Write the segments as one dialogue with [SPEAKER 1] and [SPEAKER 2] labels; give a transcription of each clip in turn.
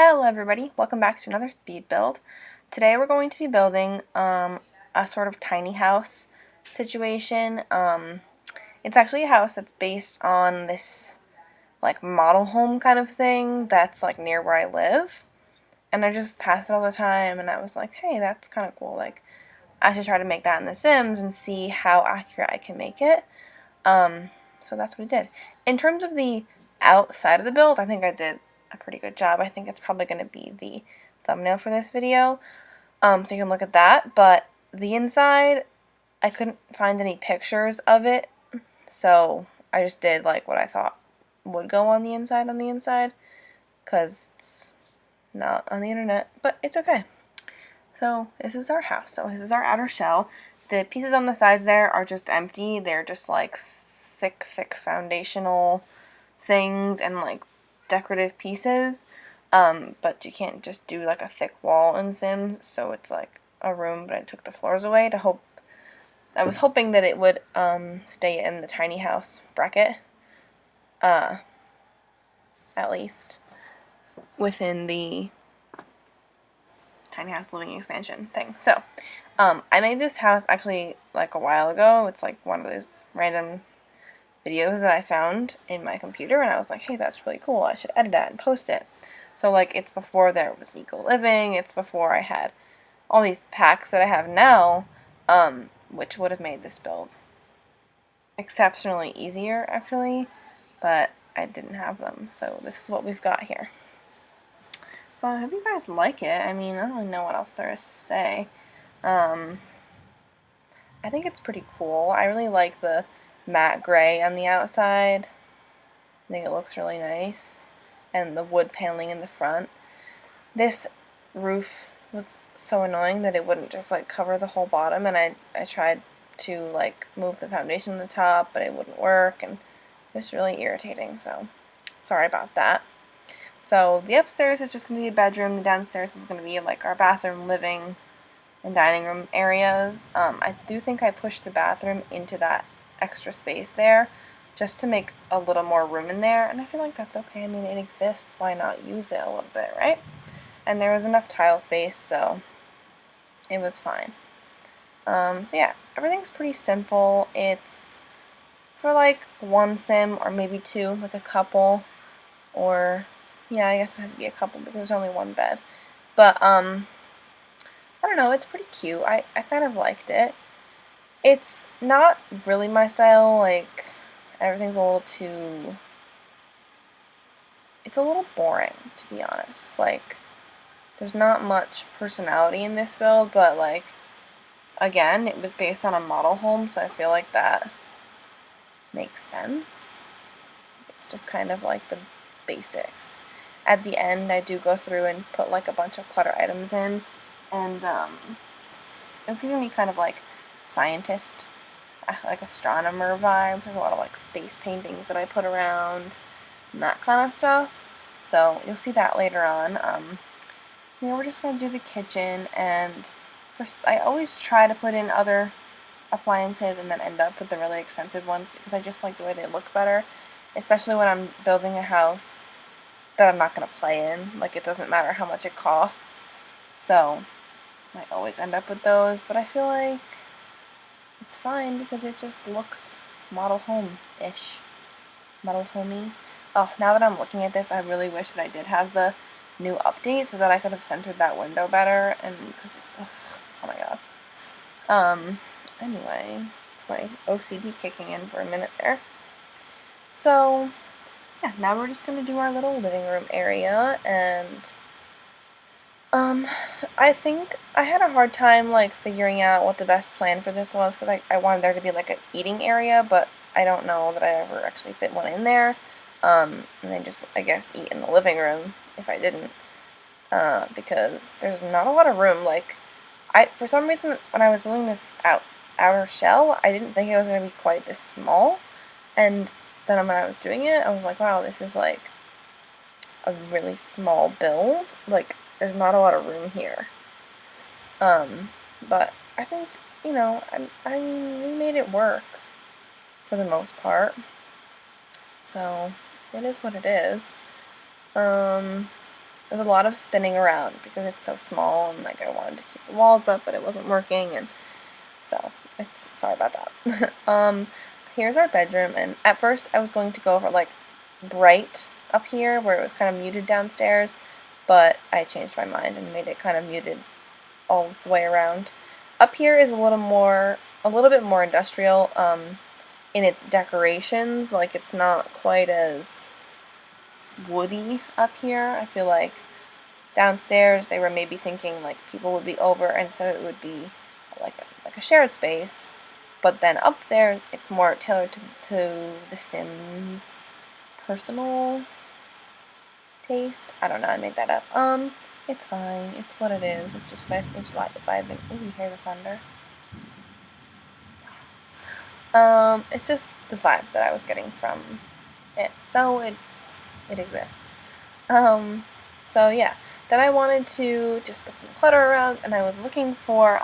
[SPEAKER 1] Hello everybody, welcome back to another speed build. Today we're going to be building a sort of tiny house situation. It's actually a house that's based on this like model home kind of thing that's like near where I live. And I just pass it all the time and I was like, hey, that's kind of cool. Like I should try to make that in The Sims and see how accurate I can make it. So that's what I did. In terms of the outside of the build, I think I did a pretty good job. I think it's probably going to be the thumbnail for this video, so you can look at that. But the inside, I couldn't find any pictures of it, so I just did like what I thought would go on the inside, because it's not on the internet, but it's okay. So this is our house. So this is our outer shell. The pieces on the sides there are just empty. They're just like thick foundational things and like decorative pieces. But you can't just do like a thick wall in Sims, so it's like a room, but I took the floors away to hope. I was hoping that it would stay in the tiny house bracket, at least within the tiny house living expansion thing. So, I made this house actually like a while ago. It's like one of those random videos that I found in my computer, and I was like, hey, that's really cool. I should edit that and post it. So, like, it's before there was Eco Living. It's before I had all these packs that I have now, which would have made this build exceptionally easier, actually, but I didn't have them. So this is what we've got here. So I hope you guys like it. I mean, I don't really know what else there is to say. I think it's pretty cool. I really like the matte gray on the outside. I think it looks really nice. And the wood paneling in the front. This roof was so annoying that it wouldn't just like cover the whole bottom, and I tried to like move the foundation on the top, but it wouldn't work, and it was really irritating, so sorry about that. So the upstairs is just going to be a bedroom. The downstairs is going to be like our bathroom, living, and dining room areas. I do think I pushed the bathroom into that extra space there just to make a little more room in there, and I feel like that's okay. I mean, it exists. Why not use it a little bit, right? And there was enough tile space, so it was fine. So yeah, everything's pretty simple. It's for like one sim or maybe two, like a couple, or yeah, I guess it has to be a couple because there's only one bed. But I don't know, it's pretty cute. I kind of liked it. It's not really my style, like everything's a little too, it's a little boring, to be honest. Like there's not much personality in this build, but like again, it was based on a model home, so I feel like that makes sense. It's just kind of like the basics. At the end, I do go through and put like a bunch of clutter items in, and it's giving me kind of like scientist, like astronomer vibes. There's a lot of like space paintings that I put around and that kind of stuff. So you'll see that later on. We're just gonna do the kitchen, and first, I always try to put in other appliances and then end up with the really expensive ones because I just like the way they look better, especially when I'm building a house that I'm not going to play in. Like, it doesn't matter how much it costs, so I always end up with those, but I feel like it's fine because it just looks model home-ish. Model homey. Oh, now that I'm looking at this, I really wish that I did have the new update so that I could have centered that window better, and because, oh my god. Anyway, it's my OCD kicking in for a minute there. So, yeah, now we're just going to do our little living room area, and I think I had a hard time like figuring out what the best plan for this was, because I wanted there to be like an eating area, but I don't know that I ever actually fit one in there. And then just, I guess, eat in the living room if I didn't, because there's not a lot of room. Like, for some reason, when I was building this outer shell, I didn't think it was going to be quite this small, and then when I was doing it, I was like, wow, this is like a really small build. Like, there's not a lot of room here. But I think, I mean, we made it work for the most part. So, it is what it is. there's a lot of spinning around because it's so small, and like I wanted to keep the walls up, but it wasn't working, and so it's sorry about that. Here's our bedroom, and at first I was going to go for like bright up here where it was kind of muted downstairs, but I changed my mind and made it kind of muted all the way around. Up here is a little bit more industrial in its decorations. Like, it's not quite as woody up here. I feel like downstairs they were maybe thinking like people would be over, and so it would be like a shared space. But then upstairs it's more tailored to the Sims' personal taste. I don't know, I made that up. It's fine. It's what it is. It's just it's vibing. Ooh, you hear the thunder? It's just the vibe that I was getting from it. So it exists. So yeah. Then I wanted to just put some clutter around, and I was looking for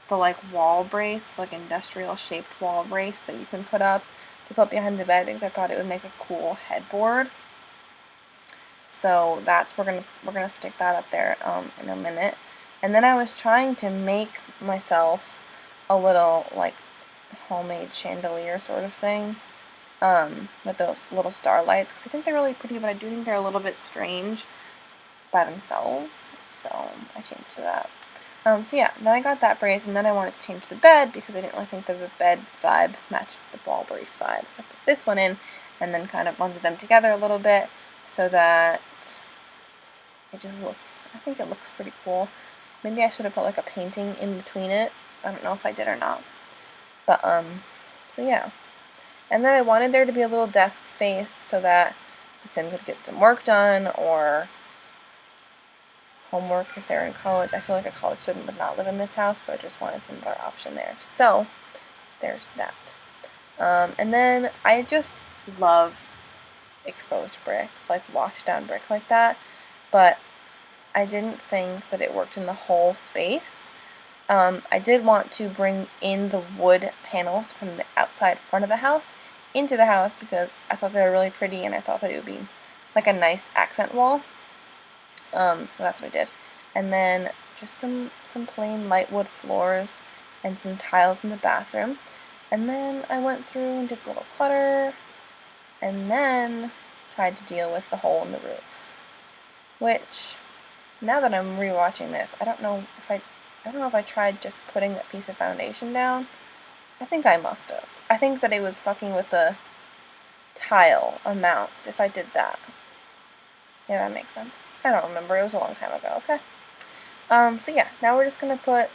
[SPEAKER 1] the like wall brace, like industrial shaped wall brace that you can put up to put behind the bed, because I thought it would make a cool headboard. So that's we're gonna stick that up there in a minute. And then I was trying to make myself a little like homemade chandelier sort of thing with those little starlights, because I think they're really pretty, but I do think they're a little bit strange by themselves. So I changed to that. So yeah, then I got that brace, and then I wanted to change the bed because I didn't really think the bed vibe matched the wall brace vibe. So I put this one in, and then kind of blended them together a little bit so that it just looks, I think it looks pretty cool. Maybe I should have put like a painting in between it. I don't know if I did or not. But, so yeah. And then I wanted there to be a little desk space so that the Sim could get some work done, or homework if they're in college. I feel like a college student would not live in this house, but I just wanted another option there. So, there's that. And then I just love exposed brick, like washed down brick like that, but I didn't think that it worked in the whole space. I did want to bring in the wood panels from the outside front of the house into the house because I thought they were really pretty, and I thought that it would be like a nice accent wall. So that's what I did. And then just some plain light wood floors and some tiles in the bathroom. And then I went through and did a little clutter, and then tried to deal with the hole in the roof. Which, now that I'm rewatching this, I don't know if I tried just putting that piece of foundation down. I think I must have. I think that it was fucking with the tile amounts if I did that. Yeah, that makes sense. I don't remember. It was a long time ago, okay? So yeah, now we're just gonna put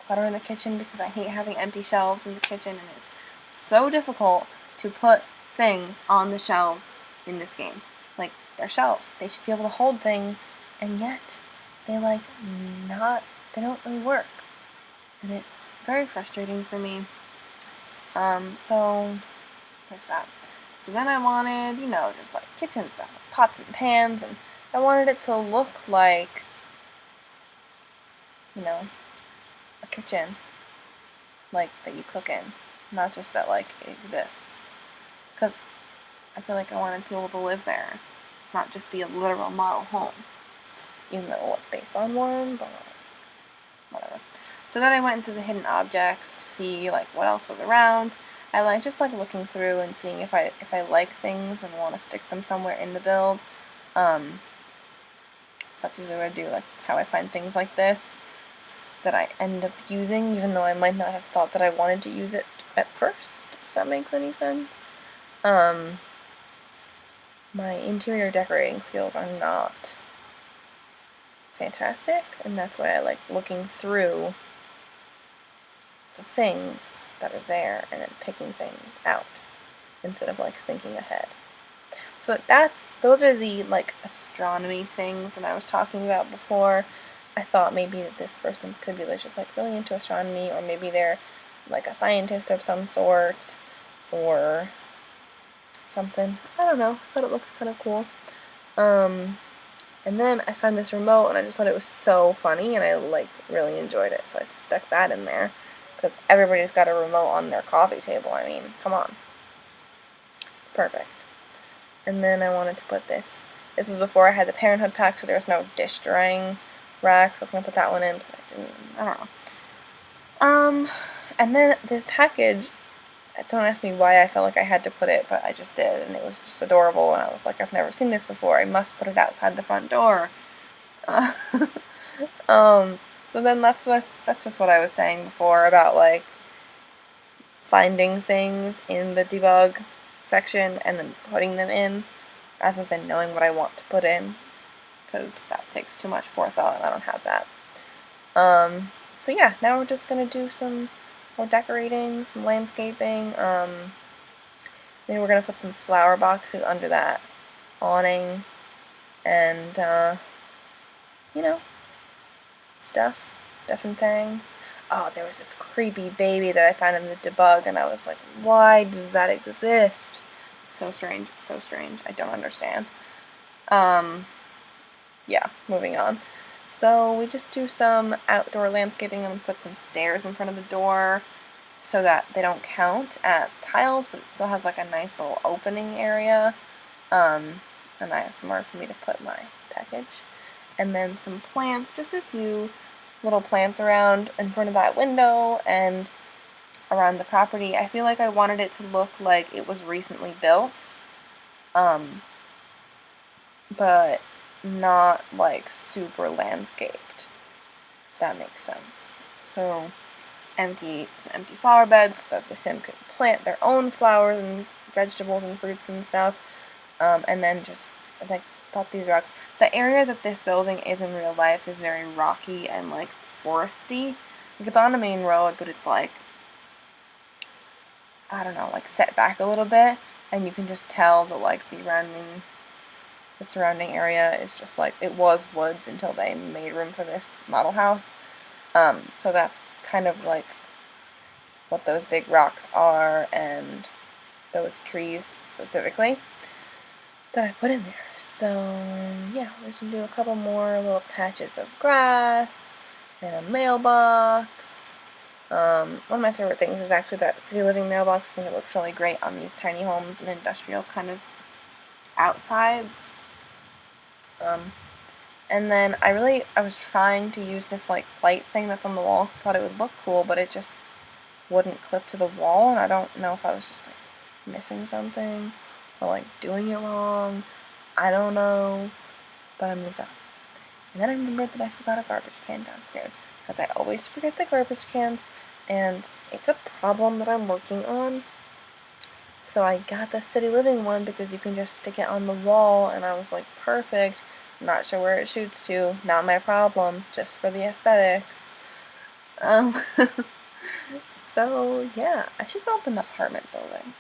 [SPEAKER 1] clutter in the kitchen because I hate having empty shelves in the kitchen, and it's so difficult to put things on the shelves in this game. Like, they're shelves. They should be able to hold things, and yet they don't really work. And it's very frustrating for me. So there's that. So then I wanted, just like kitchen stuff, like pots and pans, and I wanted it to look like, a kitchen, like, that you cook in, not just that, like, it exists. Because I feel like I wanted people to live there, not just be a literal model home, even though it was based on one, but whatever. So then I went into the hidden objects to see, like, what else was around. I like just, like, looking through and seeing if I like things and want to stick them somewhere in the build. So that's usually what I do. Like, that's how I find things like this that I end up using, even though I might not have thought that I wanted to use it at first, if that makes any sense. My interior decorating skills are not fantastic, and that's why I like looking through the things that are there and then picking things out instead of like thinking ahead. So those are the like astronomy things that I was talking about before. I thought maybe that this person could be just like really into astronomy, or maybe they're like a scientist of some sort or something. I don't know. I thought it looked kind of cool. And then I found this remote, and I just thought it was so funny, and I like really enjoyed it, so I stuck that in there because everybody's got a remote on their coffee table. I mean, come on. It's perfect. And then I wanted to put this This was before I had the Parenthood pack, so there was no dish drying rack. So I was going to put that one in, but I don't know. And then this package, don't ask me why I felt like I had to put it, but I just did, and it was just adorable, and I was like, I've never seen this before, I must put it outside the front door. So then that's just what I was saying before about, like, finding things in the debug section and then putting them in, rather than knowing what I want to put in, because that takes too much forethought, and I don't have that. So yeah, now we're just gonna do some more decorating, some landscaping. Maybe we're gonna put some flower boxes under that awning, and you know, stuff and things. Oh, there was this creepy baby that I found in the debug, and I was like, why does that exist? So strange, so strange. I don't understand. Yeah, moving on. So we just do some outdoor landscaping and put some stairs in front of the door so that they don't count as tiles, but it still has like a nice little opening area. And I have somewhere for me to put my package. And then some plants, just a few little plants around in front of that window and around the property. I feel like I wanted it to look like it was recently built, but not like super landscaped. That makes sense. So some empty flower beds so that the sim could plant their own flowers and vegetables and fruits and stuff. And then just like thought these rocks. The area that this building is in real life is very rocky and like foresty. Like it's on a main road, but it's like, I don't know, like set back a little bit, and you can just tell that like the surrounding area is just like, it was woods until they made room for this model house. So that's kind of like what those big rocks are, and those trees specifically that I put in there. So yeah, we're just gonna do a couple more little patches of grass and a mailbox. One of my favorite things is actually that City Living mailbox. I think it looks really great on these tiny homes and industrial kind of outsides. And then I was trying to use this like light thing that's on the wall because I thought it would look cool, but it just wouldn't clip to the wall, and I don't know if I was just like missing something or like doing it wrong. I don't know, but I moved on. And then I remembered that I forgot a garbage can downstairs, because I always forget the garbage cans, and it's a problem that I'm working on. So I got the City Living one because you can just stick it on the wall, and I was like, perfect. Not sure where it shoots to, not my problem, just for the aesthetics. So yeah, I should build an apartment building.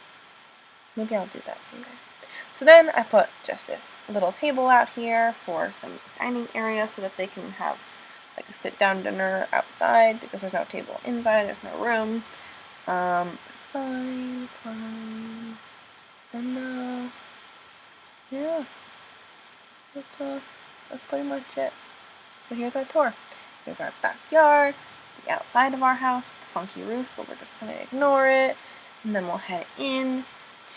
[SPEAKER 1] Maybe I'll do that someday. So then I put just this little table out here for some dining area so that they can have like a sit-down dinner outside because there's no table inside, there's no room. It's fine, it's fine. And yeah, that's pretty much it. So here's our tour. Here's our backyard, the outside of our house, the funky roof, but we're just gonna ignore it. And then we'll head in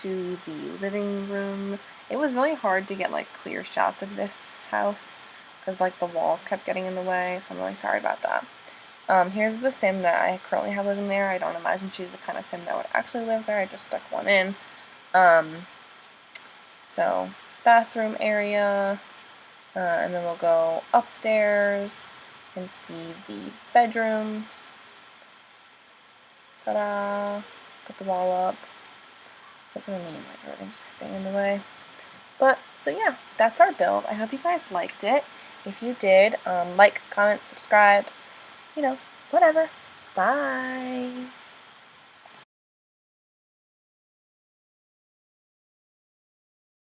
[SPEAKER 1] to the living room. It was really hard to get like clear shots of this house because like the walls kept getting in the way, so I'm really sorry about that. Here's the sim that I currently have living there. I don't imagine she's the kind of sim that would actually live there. I just stuck one in. So bathroom area, and then we'll go upstairs and see the bedroom. Ta-da! Put the wall up. That's what I mean, like everything's being in the way. But, so yeah, that's our build. I hope you guys liked it. If you did, like, comment, subscribe, whatever. Bye!